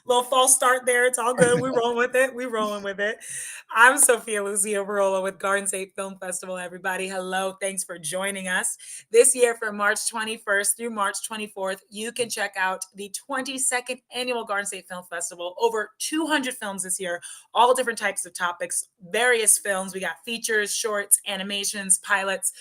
Little false start there. It's all good. We're rolling with it. We're rolling with it. I'm Sophia Lucia Barola with Garden State Film Festival, everybody. Hello. Thanks for joining us. This year, from March 21st through March 24th, you can check out the 22nd annual Garden State Film Festival. Over 200 films this year, all different types of topics, various films. We got features, shorts, animations, pilots,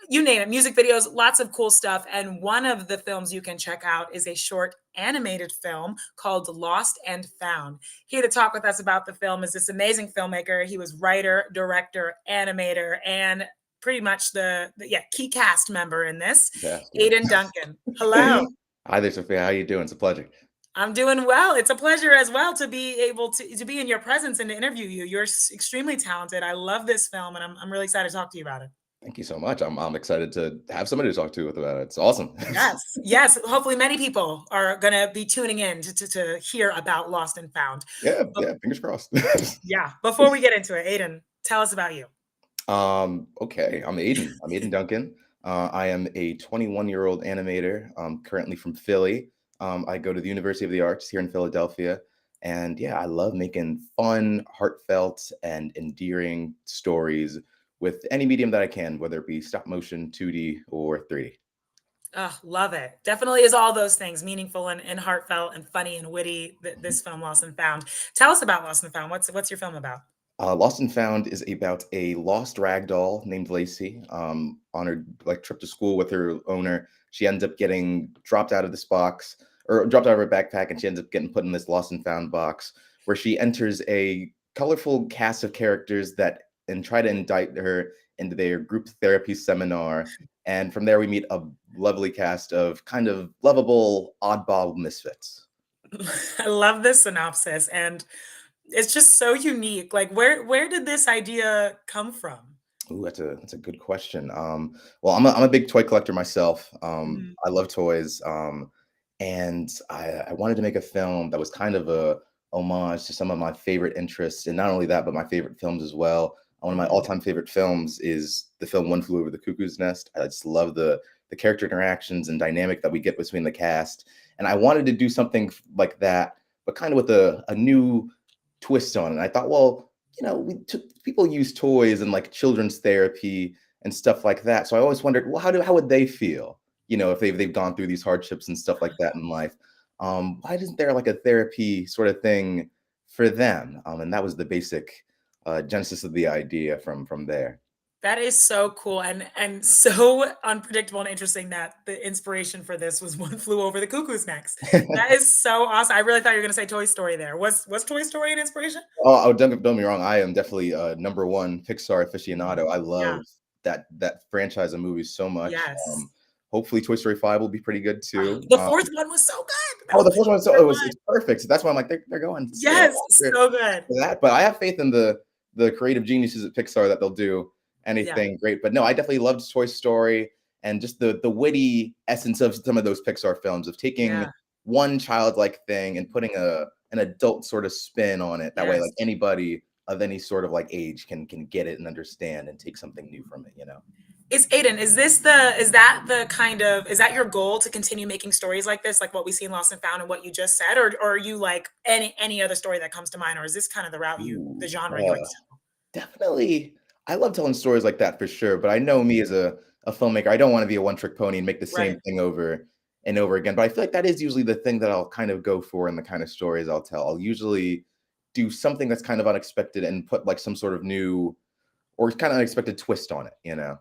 you name it, music videos, lots of cool stuff. And one of the films you can check out is a short animated film called Lost and Found. Here to talk with us about the film is this amazing filmmaker. He was writer, director, animator, and pretty much the key cast member in this, Fast, yeah. Aiden Duncan. Hello. Hi there, Sophia. How you doing? It's a pleasure. I'm doing well. It's a pleasure as well to be able to be in your presence and to interview you. You're extremely talented. I love this film, and I'm really excited to talk to you about it. Thank you so much. I'm excited to have somebody to talk to about it. It's awesome. Yes, yes. Hopefully, many people are going to be tuning in to hear about Lost and Found. Yeah, But yeah. Fingers crossed. yeah, before we get into it, Aiden, tell us about you. Okay. I'm Aiden. I'm Aiden Duncan. I am a 21-year-old animator. Currently from Philly. I go to the University of the Arts here in Philadelphia, and yeah, I love making fun, heartfelt, and endearing stories with any medium that I can, whether it be stop motion, 2D, or 3D. Oh, love it. Definitely is all those things meaningful and heartfelt and funny and witty. This film, Lost and Found. Tell us about Lost and Found. What's your film about? Lost and Found is about a lost ragdoll named Lacey. On her trip to school with her owner, she ends up getting dropped out of this box or dropped out of her backpack, and she ends up getting put in this Lost and Found box where she enters a colorful cast of characters that and try to indict her into their group therapy seminar. And from there, we meet a lovely cast of kind of lovable oddball misfits. I love this synopsis, and it's just so unique. Like, where did this idea come from? Ooh, that's a good question. Well, I'm a big toy collector myself. Mhm. I love toys, and I wanted to make a film that was kind of a homage to some of my favorite interests, and not only that, but my favorite films as well. One of my Mhm. all-time favorite films is the film One Flew Over the Cuckoo's Nest. I just love the character interactions and dynamic that we get between the cast, and I wanted to do something like that, but kind of with a new twist on it. I thought, well, people use toys and like children's therapy and stuff like that. So I always wondered, well, how would they feel, if they've gone through these hardships and stuff like that in life? Why isn't there like a therapy sort of thing for them? And that was the basic genesis of the idea from there. That is so cool and so unpredictable and interesting that the inspiration for this was One Flew Over the Cuckoo's Nest. That is so awesome. I really thought you were gonna say Toy Story there. Was Toy Story an inspiration? Oh, don't get me wrong. I am definitely number one Pixar aficionado. I Yeah. love that franchise of movies so much. Yes. Hopefully, Toy Story 5 will be pretty good too. The 4th one was so good. That Oh, was the my first one, so favorite it's one. perfect. So that's why I'm like, they're going straight Yes, after so good. that. But I have faith in the creative geniuses at Pixar that they'll do Yeah, anything great. But no, I definitely loved Toy Story and just the witty essence of some of those Pixar films of taking yeah, one childlike thing and putting an adult sort of spin on it. That way, like yes. anybody of any sort of like age can get it and understand and take something new from it. Is that your goal to continue making stories like this, like what we see in Lost and Found and what you just said? Or are you like any other story that comes to mind, or is this kind of the Ooh, genre you like to tell? definitely. I love telling stories like that for sure, but I know me as a filmmaker, I don't want to be a one-trick pony and make the Right. same thing over and over again. But I feel like that is usually the thing that I'll kind of go for in the kind of stories I'll tell. I'll usually do something that's kind of unexpected and put like some sort of new or kind of unexpected twist on it. Yeah.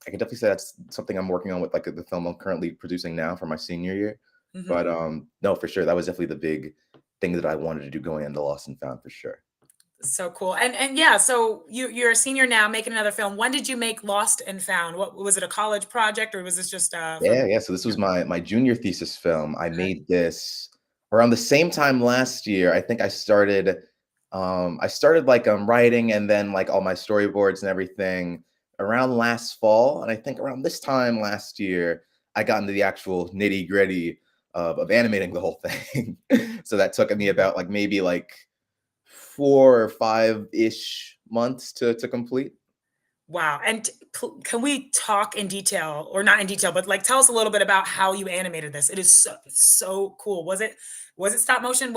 I can definitely say that's something I'm working on with like the film I'm currently producing now for my senior year. Mhm. But no, for sure, that was definitely the big thing that I wanted to do going into Lost and Found for sure. So cool. And yeah, so you're a senior now making another film. When did you make Lost and Found? What was it, a college project, or was this just for Yeah, yeah. So this was my junior thesis film. I okay. made this around the same time last year. I think I started like writing and then like all my storyboards and everything around last fall. And I think around this time last year, I got into the actual nitty-gritty of animating the whole thing. So that took me about like maybe like 4 or 5-ish months to complete. Wow. And can we talk in detail, or not in detail, but like tell us a little bit about how you animated this? It is so cool. Was it Was it stop motion?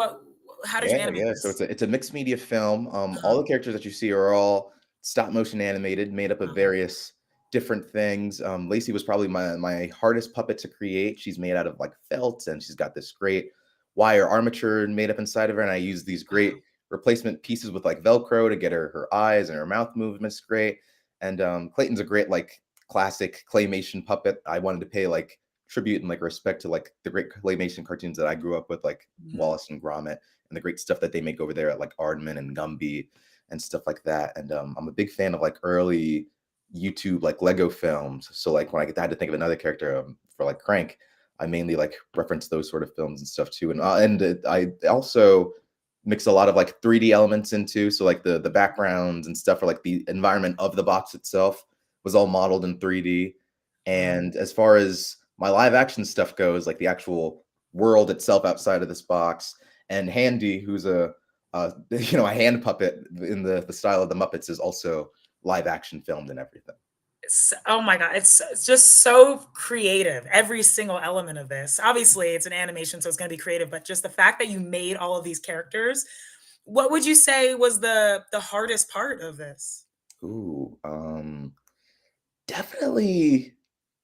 How did you Yeah, animate yeah. So this? it's a mixed media film. All Uh-huh. the characters that you see are all stop motion animated, made up of Uh-huh. various different things. Lacey was probably my hardest puppet to create. She's made out of like felt, and she's got this great wire armature made up inside of her. And I use these Wow. great replacement pieces with like Velcro to get her eyes and her mouth movements great. And Clayton's a great like classic claymation puppet. I wanted to pay like tribute and like respect to like the great claymation cartoons that I grew up with, like Mhm. Wallace and Gromit and the great stuff that they make over there at like Aardman and Gumby and stuff like that. And I'm a big fan of like early YouTube like Lego films. So like when I had to think of another character for like Crank, I mainly like reference those sort of films and stuff too. And I also mix a lot of like 3D elements into, so like the backgrounds and stuff, or like the environment of the box itself was all modeled in 3D. Wow. And as far as my live action stuff goes, like the actual world itself outside of this box, and Handy, who's a a hand puppet in the style of the Muppets, is also live action filmed and everything. Oh my god, it's just so creative. Every single element of this. Obviously, it's an animation, so it's going to be creative. But just the fact that you made all of these characters, what would you say was the hardest part of this? Ooh, definitely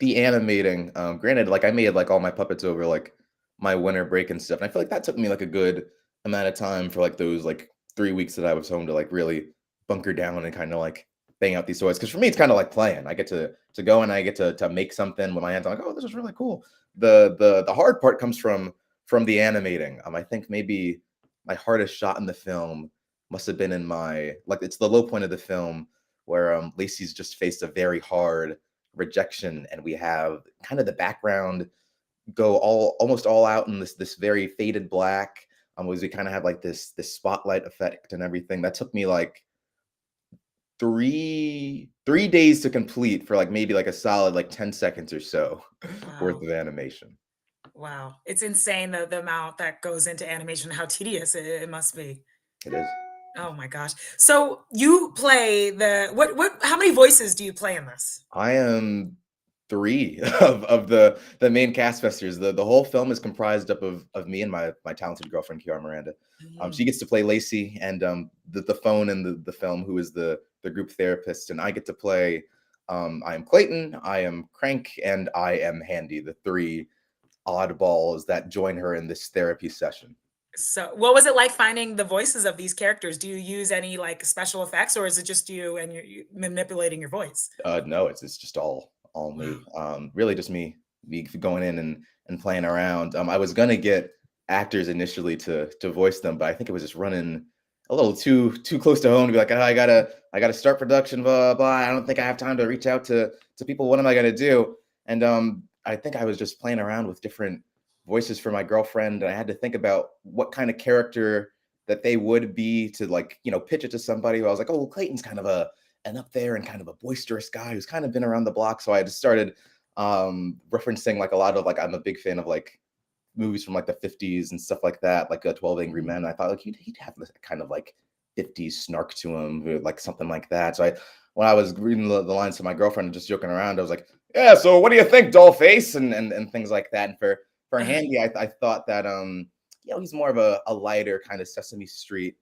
the animating. Granted, like I made like all my puppets over like my winter break and stuff, and I feel like that took me like a good amount of time for like those like 3 weeks that I was home to like really bunker down and kind of like bang out these toys. Because for me, it's kind of like playing. I get to go and I get to make something with my hands. I'm like, oh, this is really cool. The hard part comes from the animating. I think maybe my hardest shot in the film must have been in my like it's the low point of the film where Lacey's just faced a very hard rejection, and we have kind of the background go almost all out in this very faded black. Was we kind of have like this spotlight effect and everything. That took me like three days to complete for like maybe like a solid like 10 seconds or so worth Wow. of animation. Wow. It's insane the amount that goes into animation, how tedious it must be. It is. Oh my gosh. So you play what how many voices do you play in this? I am three of the main cast members. The whole film is comprised up of me and my talented girlfriend Kiara Miranda. She Mhm. gets to play Lacey, and the phone in the film, who is the group therapist, and I get to play. I am Clayton, I am Crank, and I am Handy. The three oddballs that join her in this therapy session. So, what was it like finding the voices of these characters? Do you use any like special effects, or is it just you and you manipulating your voice? No, it's just all Wow. me. Really just me going in and playing around. I was gonna get actors initially to voice them, but I think it was just running a little too close to home to be like, oh, I gotta start production, blah, blah, blah. I don't think I have time to reach out to people. What am I gonna do? And I think I was just playing around with different voices for my girlfriend, and I had to think about what kind of character that they would be to like, pitch it to somebody who I was like, oh, well, Clayton's kind of an up there and kind of a boisterous guy who's kind of been around the block. So I just started referencing like a lot of like I'm a big fan of like movies from like the 50s and stuff like that, like 12 Angry Mhm. Men. I thought like he'd have this kind of like 50s snark to him, or like something like that. So when I was reading the lines to my girlfriend and just joking around, I was like, yeah, so what do you think, doll face? And things like that. And for Handy, I thought that he's more of a lighter kind of Sesame Street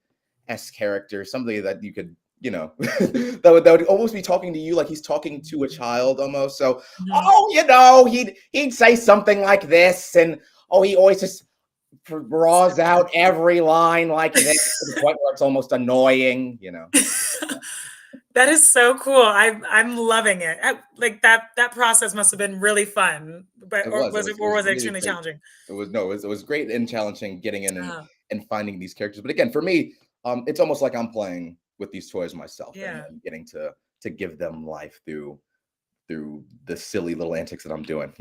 esque character, somebody that you could that would almost be talking to you like he's talking to a child almost. So, Mhm. oh, he'd say something like this, and oh, he always just draws out every line like this to the point where it's almost annoying. That is so cool. I'm loving it. Like that process must have been really fun. But It was. It was. It or was was it really extremely great. challenging? It was great and challenging getting in and Uh, and finding these characters. But again, for me, it's almost like I'm playing with these toys myself and, yeah. and getting to give them life through the silly little antics that I'm doing.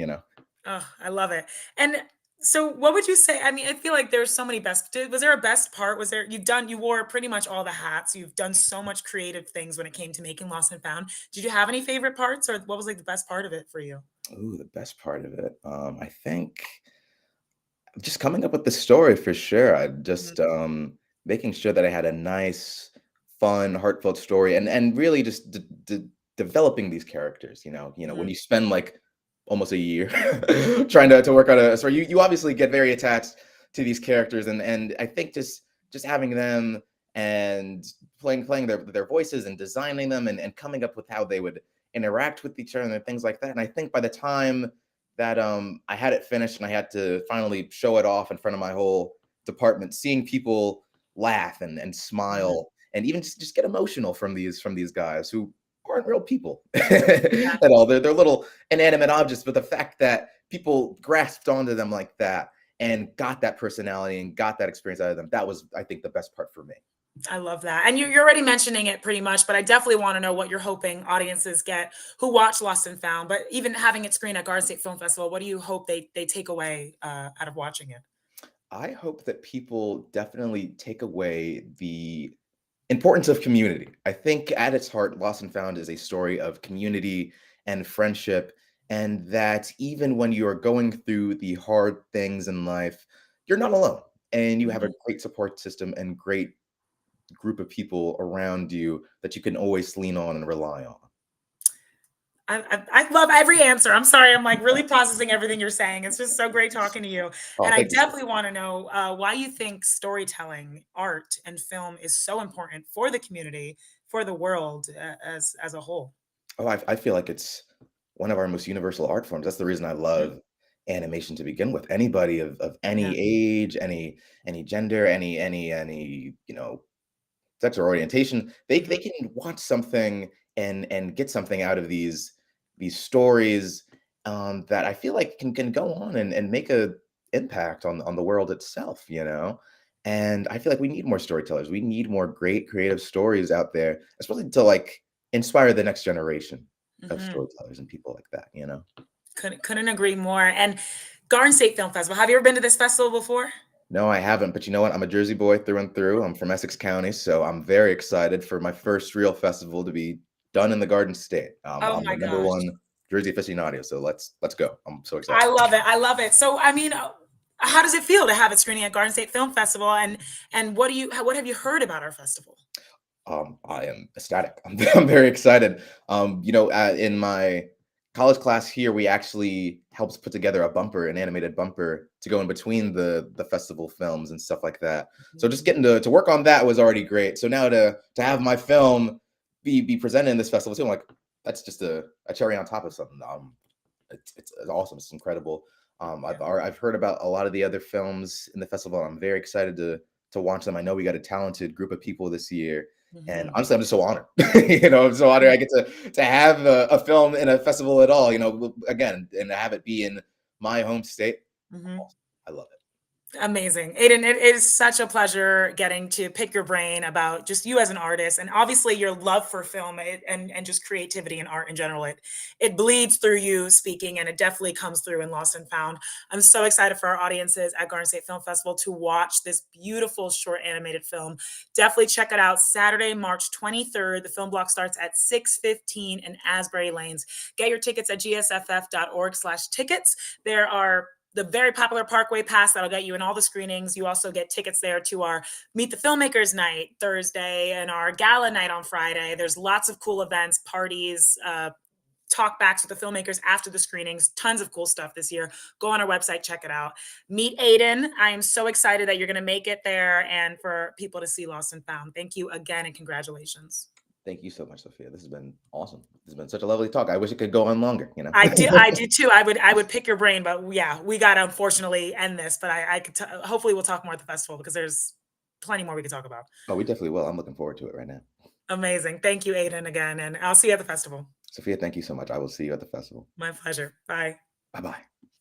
Oh, I love it. And so what would you say? I mean, I feel like there's so many was there a best part? Was there you wore pretty much all the hats. You've done so much creative things when it came to making Lost and Found. Did you have any favorite parts or what was like the best part of it for you? Ooh, the best part of it. I think just coming up with the story for sure. I Mhm. just making sure that I had a nice, fun, heartfelt story, and really just developing these characters. When Mhm. you spend like almost a year trying to work on a story, you obviously get very attached to these characters, and I think just having them and playing their voices and designing them and coming up with how they would interact with each other and things like that. And I think by the time that I had it finished and I had to finally show it off in front of my whole department, seeing people laugh and Mhm. smile and even just get emotional from these guys who aren't real people Yeah, at all. They're little inanimate objects, but the fact that people grasped onto them like that and got that personality and got that experience out of them, that was, I think, the best part for me. I love that. And you're already mentioning it pretty much, but I definitely want to know what you're hoping audiences get who watch Lost and Found. But even having it screen at Garden State Film Festival, what do you hope they take away out of watching it? I hope that people definitely take away the importance of community. I think at its heart, Lost and Found is a story of community and friendship, and that even when you are going through the hard things in life, you're not alone, and you have a Mhm. great support system and great group of people around you that you can always lean on and rely on. I love every answer. I'm sorry. I'm like really processing everything you're saying. It's just so great talking to you. Oh, And I thank you so definitely want to know why you think storytelling, art, and film is so important for the community, for the world as a whole. Oh, I feel like it's one of our most universal art forms. That's the reason I Mhm. love animation to begin with. Anybody of Yeah. any age, any gender, any sexual orientation, they Mhm. can watch something and get something out of these stories that I feel like can go on and make a impact on the world itself, you know. And I feel like we need more storytellers. We need more great creative stories out there, especially to like inspire the next generation of Mhm. storytellers and people like that, you know. Couldn't agree more. And Garden State Film Festival. Have you ever been to this festival before? No, I haven't, but you know what? I'm a Jersey boy through and through. I'm from Essex County, so I'm very excited for my first real festival to be done in the Garden State. Oh I'm my the number gosh. one Jersey aficionado, so let's go. I'm so I excited. love it. I love it. So, I mean, how does it feel to have it screening at Garden State Film Festival? And what have you heard about our festival? I am ecstatic. I'm very excited. In my college class here, we actually helped put together a bumper, an animated bumper, to go in between the festival films and stuff like that. So just Mhm. getting to work on that was already great. So now to have my film be presented in this festival too, I'm like, that's just a cherry on top of something. It's awesome. It's incredible. Yeah. I've heard about a lot of the other films in the festival. I'm very excited to watch them. I know we got a talented group of people this year, and Mhm. honestly, I'm just so honored. I'm so honored I get to have a film in a festival at all. Again, and have it be in my home state. Mhm. Awesome. I love it. Amazing. Aiden, it is such a pleasure getting to pick your brain about just you as an artist and obviously your love for film and just creativity and art in general. It bleeds through you speaking and it definitely comes through in Lost and Found. I'm so excited for our audiences at Garden State Film Festival to watch this beautiful short animated film. Definitely check it out Saturday, March 23rd. The film block starts at 6:15 in Asbury Lanes. Get your tickets at gsff.org/tickets. There are the very popular Parkway Pass that'll get you in all the screenings. You also get tickets there to our Meet the Filmmakers night Thursday and our gala night on Friday. There's lots of cool events, parties, talkbacks with the filmmakers after the screenings. Tons of cool stuff this year. Go on our website, check it out. Meet Aiden. I am so excited that you're going to make it there and for people to see Lost and Found. Thank you again and congratulations. Thank you so much, Sophia. This has been awesome. This has been such a lovely talk. I wish it could go on longer. I do too. I would pick your brain, but yeah, we got to unfortunately end this. But I could hopefully we'll talk more at the festival because there's plenty more we could talk about. Oh, we definitely will. I'm looking forward to it right now. Amazing. Thank you, Aiden, again, and I'll see you at the festival. Sophia, thank you so much. I will see you at the festival. My pleasure. Bye. Bye bye.